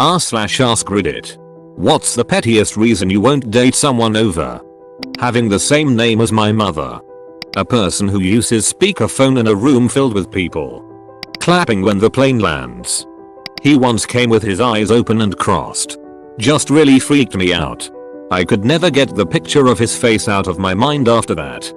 r/askreddit. What's the pettiest reason you won't date someone over? Having the same name as my mother. A person who uses speakerphone in a room filled with people. Clapping when the plane lands. He once came with his eyes open and crossed. Just really freaked me out. I could never get the picture of his face out of my mind after that.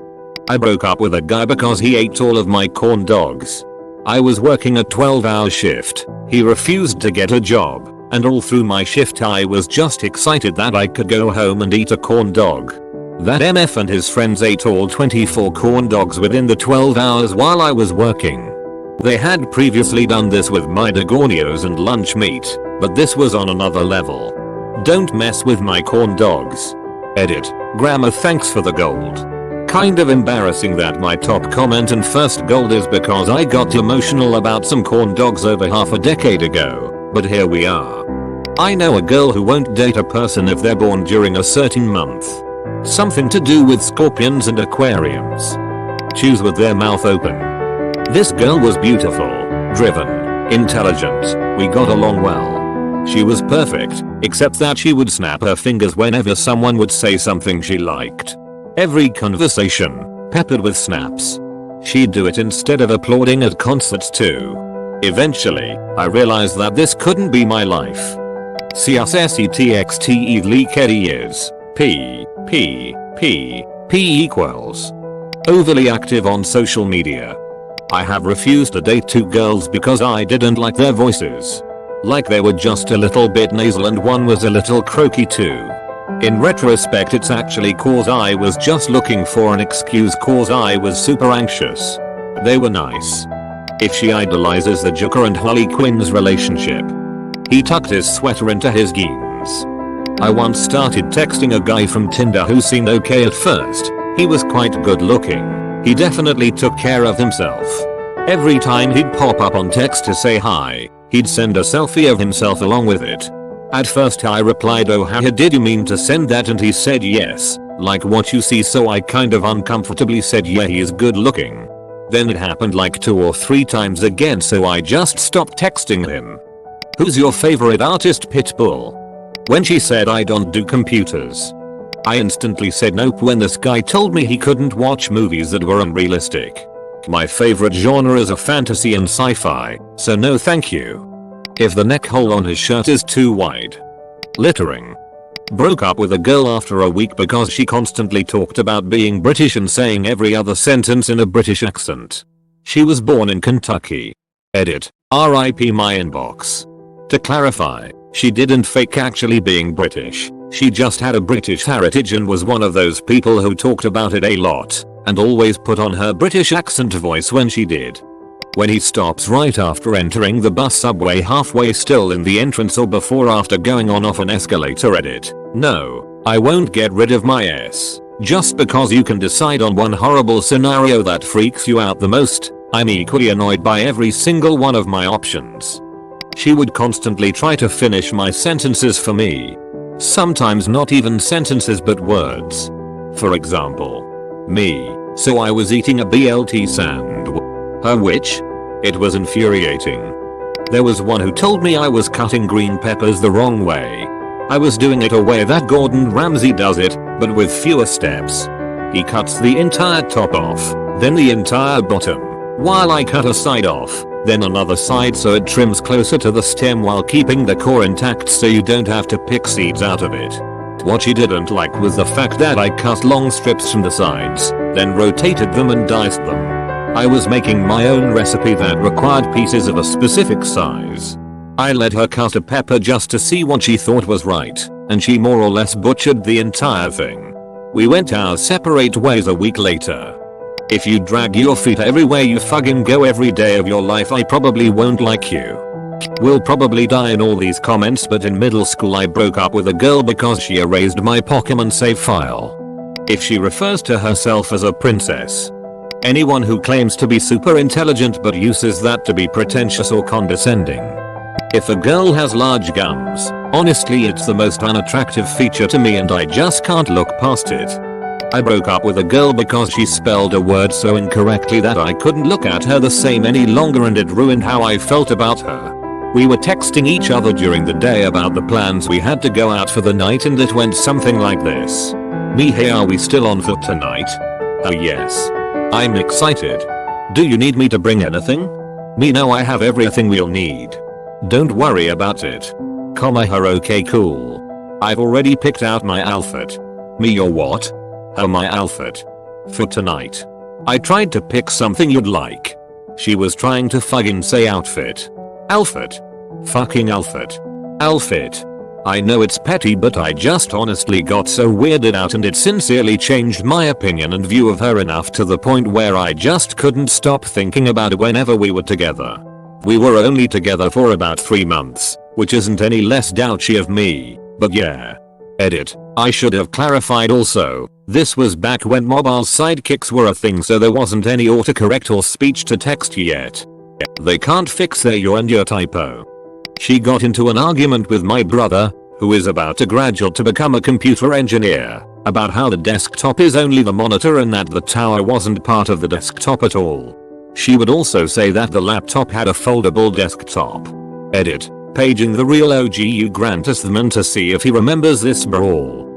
I broke up with a guy because he ate all of my corn dogs. I was working a 12-hour shift. He refused to get a job, and all through my shift I was just excited that I could go home and eat a corn dog. That MF and his friends ate all 24 corn dogs within the 12 hours while I was working. They had previously done this with my dogonios and lunch meat, but this was on another level. Don't mess with my corn dogs. Edit. Grammar, thanks for the gold. Kind of embarrassing that my top comment and first gold is because I got emotional about some corn dogs over half a decade ago, but here we are. I know a girl who won't date a person if they're born during a certain month. Something to do with scorpions and aquariums. Choose with their mouth open. This girl was beautiful, driven, intelligent, we got along well. She was perfect, except that she would snap her fingers whenever someone would say something she liked. Every conversation, peppered with snaps. She'd do it instead of applauding at concerts too. Eventually, I realized that this couldn't be my life. CSSETXTE leakedy is P equals overly active on social media. I have refused to date 2 girls because I didn't like their voices. Like they were just a little bit nasal and one was a little croaky too. In retrospect it's actually cause I was just looking for an excuse cause I was super anxious. They were nice. If she idolizes the Joker and Harley Quinn's relationship. He tucked his sweater into his jeans. I once started texting a guy from Tinder who seemed okay at first. He was quite good looking. He definitely took care of himself. Every time he'd pop up on text to say hi, he'd send a selfie of himself along with it. At first I replied, oh how did you mean to send that, and he said yes, like what you see, so I kind of uncomfortably said yeah he is good looking. Then it happened like 2 or 3 times again, so I just stopped texting him. Who's your favorite artist? Pitbull. When she said I don't do computers, I instantly said nope when this guy told me he couldn't watch movies that were unrealistic. My favorite genre is a fantasy and sci-fi, so no thank you. If the neck hole on his shirt is too wide. Littering. Broke up with a girl after a week because she constantly talked about being British and saying every other sentence in a British accent. She was born in Kentucky. Edit. RIP my inbox. To clarify, she didn't fake actually being British. She just had a British heritage and was one of those people who talked about it a lot and always put on her British accent voice when she did. When he stops right after entering the bus, subway, halfway still in the entrance, or before after going on off an escalator. Edit. No, I won't get rid of my ass. Just because you can decide on one horrible scenario that freaks you out the most, I'm equally annoyed by every single one of my options. She would constantly try to finish my sentences for me. Sometimes not even sentences but words. For example, me, so I was eating a BLT sandwich. Her which? It was infuriating. There was one who told me I was cutting green peppers the wrong way. I was doing it a way that Gordon Ramsay does it, but with fewer steps. He cuts the entire top off, then the entire bottom, while I cut a side off, then another side so it trims closer to the stem while keeping the core intact so you don't have to pick seeds out of it. What she didn't like was the fact that I cut long strips from the sides, then rotated them and diced them. I was making my own recipe that required pieces of a specific size. I let her cut a pepper just to see what she thought was right, and she more or less butchered the entire thing. We went our separate ways a week later. If you drag your feet everywhere you fucking go every day of your life, I probably won't like you. We'll probably die in all these comments, but in middle school I broke up with a girl because she erased my Pokemon save file. If she refers to herself as a princess. Anyone who claims to be super intelligent but uses that to be pretentious or condescending. If a girl has large gums, honestly it's the most unattractive feature to me and I just can't look past it. I broke up with a girl because she spelled a word so incorrectly that I couldn't look at her the same any longer and it ruined how I felt about her. We were texting each other during the day about the plans we had to go out for the night, and it went something like this. Me, hey, are we still on for tonight? Oh yes. I'm excited. Do you need me to bring anything? Me, no, I have everything we'll need. Don't worry about it. Comma, her, okay, cool. I've already picked out my outfit. Me, your what? Oh, my outfit. For tonight. I tried to pick something you'd like. She was trying to fucking say outfit. Outfit. Fucking outfit. Outfit. I know it's petty, but I just honestly got so weirded out, and it sincerely changed my opinion and view of her enough to the point where I just couldn't stop thinking about it whenever we were together. We were only together for about 3 months, which isn't any less douchey of me, but yeah. Edit. I should have clarified also, this was back when mobile sidekicks were a thing, so there wasn't any autocorrect or speech to text yet. They can't fix their you and your typo. She got into an argument with my brother, who is about to graduate to become a computer engineer, about how the desktop is only the monitor and that the tower wasn't part of the desktop at all. She would also say that the laptop had a foldable desktop. Edit. Paging the real OG Grant Eastman to see if he remembers this brawl.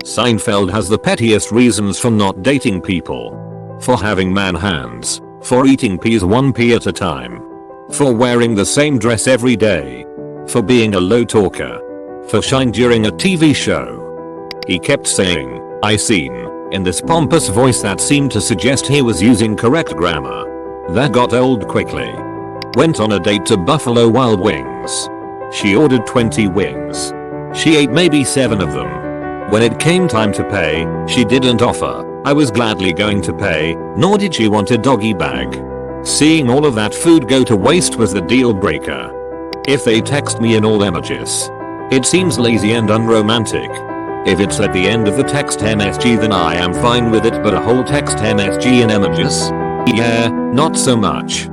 Seinfeld has the pettiest reasons for not dating people. For having man hands. For eating peas 1 pea at a time. For wearing the same dress every day. For being a low talker. For shine during a TV show. He kept saying, I seen, in this pompous voice that seemed to suggest he was using correct grammar. That got old quickly. Went on a date to Buffalo Wild Wings. She ordered 20 wings. She ate maybe 7 of them. When it came time to pay, she didn't offer. I was gladly going to pay, nor did she want a doggy bag. Seeing all of that food go to waste was the deal breaker. If they text me in all emojis, it seems lazy and unromantic. If it's at the end of the text MSG, then I am fine with it, but a whole text MSG in emojis? Yeah, not so much.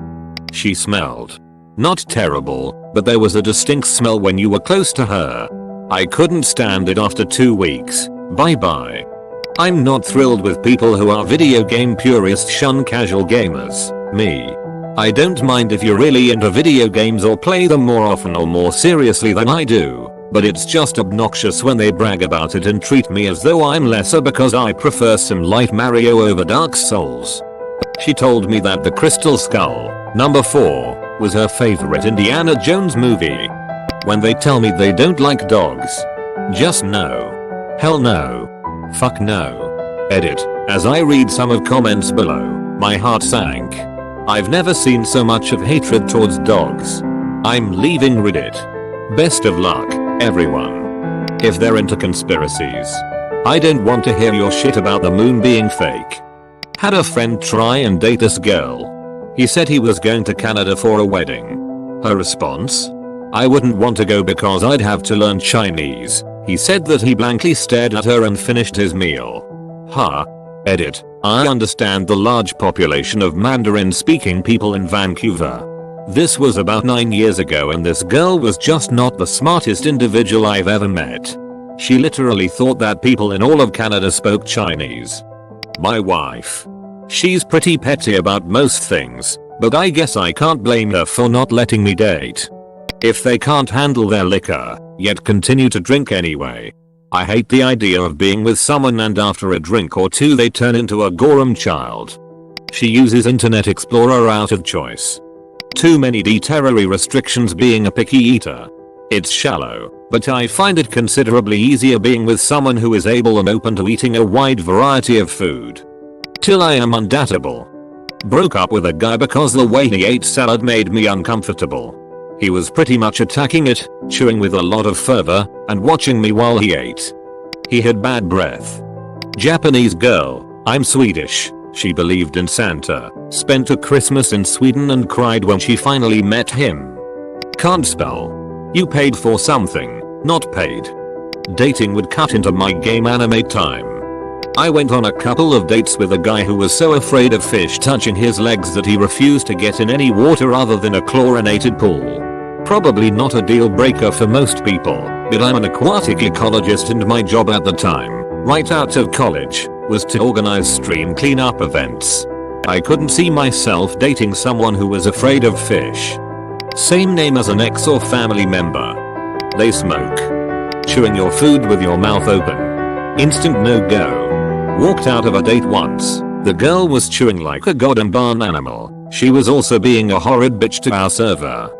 She smelled. Not terrible, but there was a distinct smell when you were close to her. I couldn't stand it after 2 weeks. Bye bye. I'm not thrilled with people who are video game purists shun casual gamers. Me. I don't mind if you're really into video games or play them more often or more seriously than I do, but it's just obnoxious when they brag about it and treat me as though I'm lesser because I prefer some light Mario over Dark Souls. She told me that The Crystal Skull, number 4, was her favorite Indiana Jones movie. When they tell me they don't like dogs, just no. Hell no. Fuck no. Edit. As I read some of comments below, my heart sank. I've never seen so much of hatred towards dogs. I'm leaving Reddit. Best of luck, everyone. If they're into conspiracies, I don't want to hear your shit about the moon being fake. Had a friend try and date this girl. He said he was going to Canada for a wedding. Her response? I wouldn't want to go because I'd have to learn Chinese. He said that he blankly stared at her and finished his meal. Huh? Edit. I understand the large population of Mandarin speaking people in Vancouver. This was about 9 years ago, and this girl was just not the smartest individual I've ever met. She literally thought that people in all of Canada spoke Chinese. My wife. She's pretty petty about most things, but I guess I can't blame her for not letting me date. If they can't handle their liquor, yet continue to drink anyway. I hate the idea of being with someone and after a drink or two they turn into a Gorham child. She uses Internet Explorer out of choice. Too many dietary restrictions being a picky eater. It's shallow, but I find it considerably easier being with someone who is able and open to eating a wide variety of food. Till I am undateable. Broke up with a guy because the way he ate salad made me uncomfortable. He was pretty much attacking it, chewing with a lot of fervor, and watching me while he ate. He had bad breath. Japanese girl, I'm Swedish. She believed in Santa, spent a Christmas in Sweden and cried when she finally met him. Can't spell. You paid for something, not paid. Dating would cut into my game anime time. I went on a couple of dates with a guy who was so afraid of fish touching his legs that he refused to get in any water other than a chlorinated pool. Probably not a deal breaker for most people, but I'm an aquatic ecologist and my job at the time, right out of college, was to organize stream cleanup events. I couldn't see myself dating someone who was afraid of fish. Same name as an ex or family member. They smoke. Chewing your food with your mouth open. Instant no go. Walked out of a date once. The girl was chewing like a goddamn barn animal. She was also being a horrid bitch to our server.